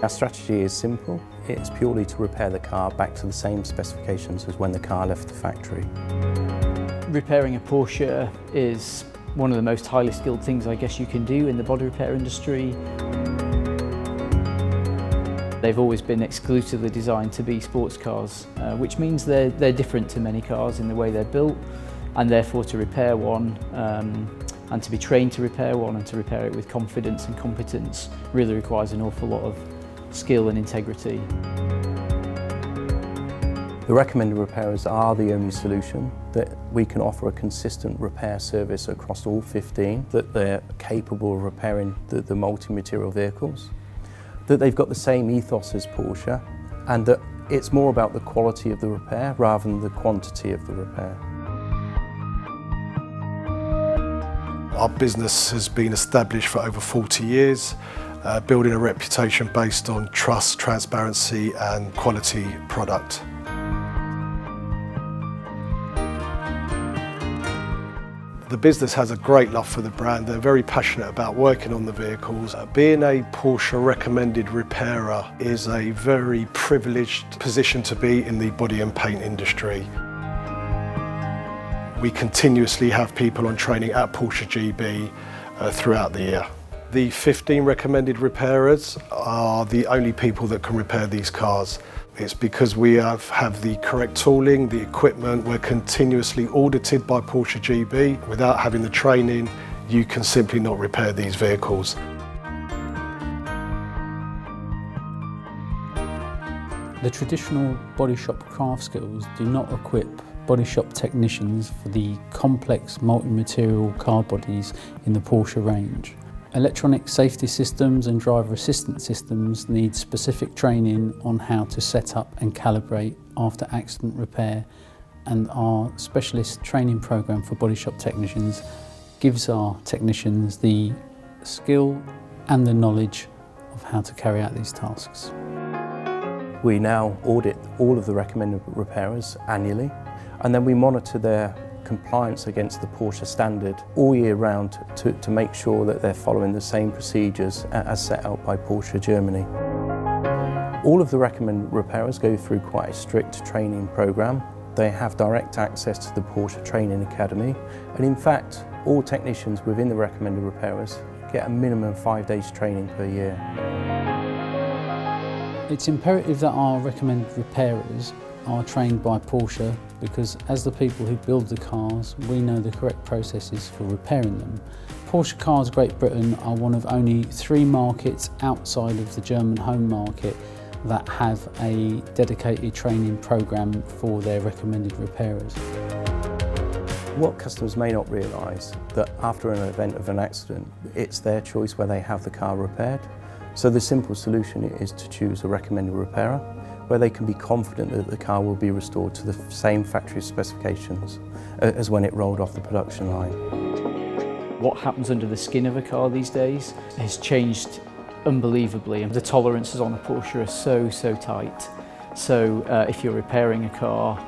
Our strategy is simple. It's purely to repair the car back to the same specifications as when the car left the factory. Repairing a Porsche is one of the most highly skilled things I guess you can do in the body repair industry. They've always been exclusively designed to be sports cars, which means they're different to many cars in the way they're built, and therefore to repair one and to be trained to repair one and to repair it with confidence and competence really requires an awful lot of skill and integrity. The recommended repairers are the only solution that we can offer a consistent repair service across all 15, that they're capable of repairing the multi-material vehicles, that they've got the same ethos as Porsche, and that it's more about the quality of the repair rather than the quantity of the repair. Our business has been established for over 40 years, building a reputation based on trust, transparency and quality product. The business has a great love for the brand. They're very passionate about working on the vehicles. Being a Porsche recommended repairer is a very privileged position to be in the body and paint industry. We continuously have people on training at Porsche GB throughout the year. The 15 recommended repairers are the only people that can repair these cars. It's because we have the correct tooling, the equipment. We're continuously audited by Porsche GB. Without having the training, you can simply not repair these vehicles. The traditional body shop craft skills do not equip body shop technicians for the complex multi-material car bodies in the Porsche range. Electronic safety systems and driver assistance systems need specific training on how to set up and calibrate after accident repair, and our specialist training program for body shop technicians gives our technicians the skill and the knowledge of how to carry out these tasks. We now audit all of the recommended repairers annually, and then we monitor their compliance against the Porsche standard all year round to make sure that they're following the same procedures as set out by Porsche Germany. All of the recommended repairers go through quite a strict training program. They have direct access to the Porsche Training Academy, and in fact all technicians within the recommended repairers get a minimum 5 days training per year. It's imperative that our recommended repairers are trained by Porsche, because as the people who build the cars, we know the correct processes for repairing them. Porsche Cars Great Britain are one of only 3 markets outside of the German home market that have a dedicated training program for their recommended repairers. What customers may not realise, that after an event of an accident, it's their choice where they have the car repaired. So the simple solution is to choose a recommended repairer, where they can be confident that the car will be restored to the same factory specifications as when it rolled off the production line. What happens under the skin of a car these days has changed unbelievably, and the tolerances on a Porsche are so tight. So if you're repairing a car,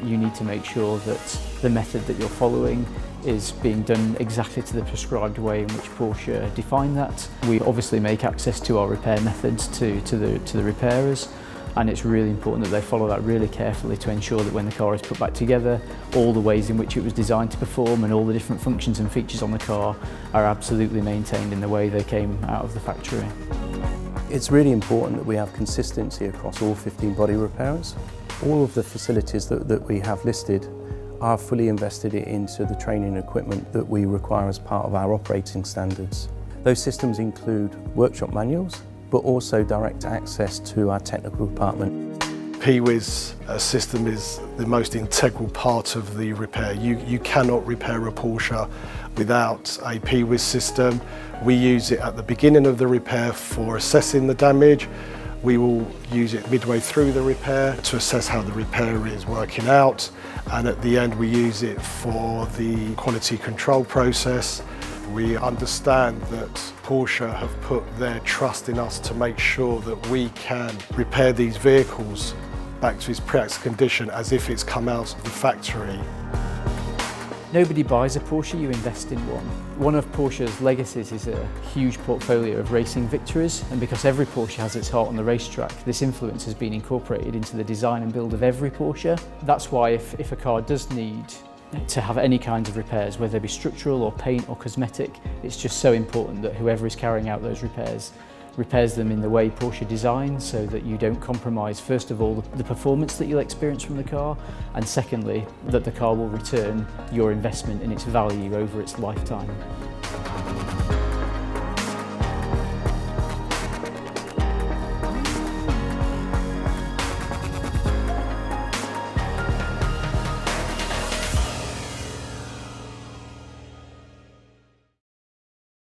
you need to make sure that the method that you're following is being done exactly to the prescribed way in which Porsche define that. We obviously make access to our repair methods to the repairers, and it's really important that they follow that really carefully to ensure that when the car is put back together, all the ways in which it was designed to perform and all the different functions and features on the car are absolutely maintained in the way they came out of the factory. It's really important that we have consistency across all 15 body repairers. All of the facilities that we have listed are fully invested into the training equipment that we require as part of our operating standards. Those systems include workshop manuals, but also direct access to our technical department. PWIS system is the most integral part of the repair. You cannot repair a Porsche without a PWIS system. We use it at the beginning of the repair for assessing the damage. We will use it midway through the repair to assess how the repair is working out, and at the end we use it for the quality control process. We understand that Porsche have put their trust in us to make sure that we can repair these vehicles back to its pre-accident condition as if it's come out of the factory. Nobody buys a Porsche, you invest in one. One of Porsche's legacies is a huge portfolio of racing victories, and because every Porsche has its heart on the racetrack, this influence has been incorporated into the design and build of every Porsche. That's why if a car does need to have any kinds of repairs, whether they be structural or paint or cosmetic, it's just so important that whoever is carrying out those repairs them in the way Porsche designs, so that you don't compromise, first of all, the performance that you'll experience from the car, and secondly, that the car will return your investment in its value over its lifetime.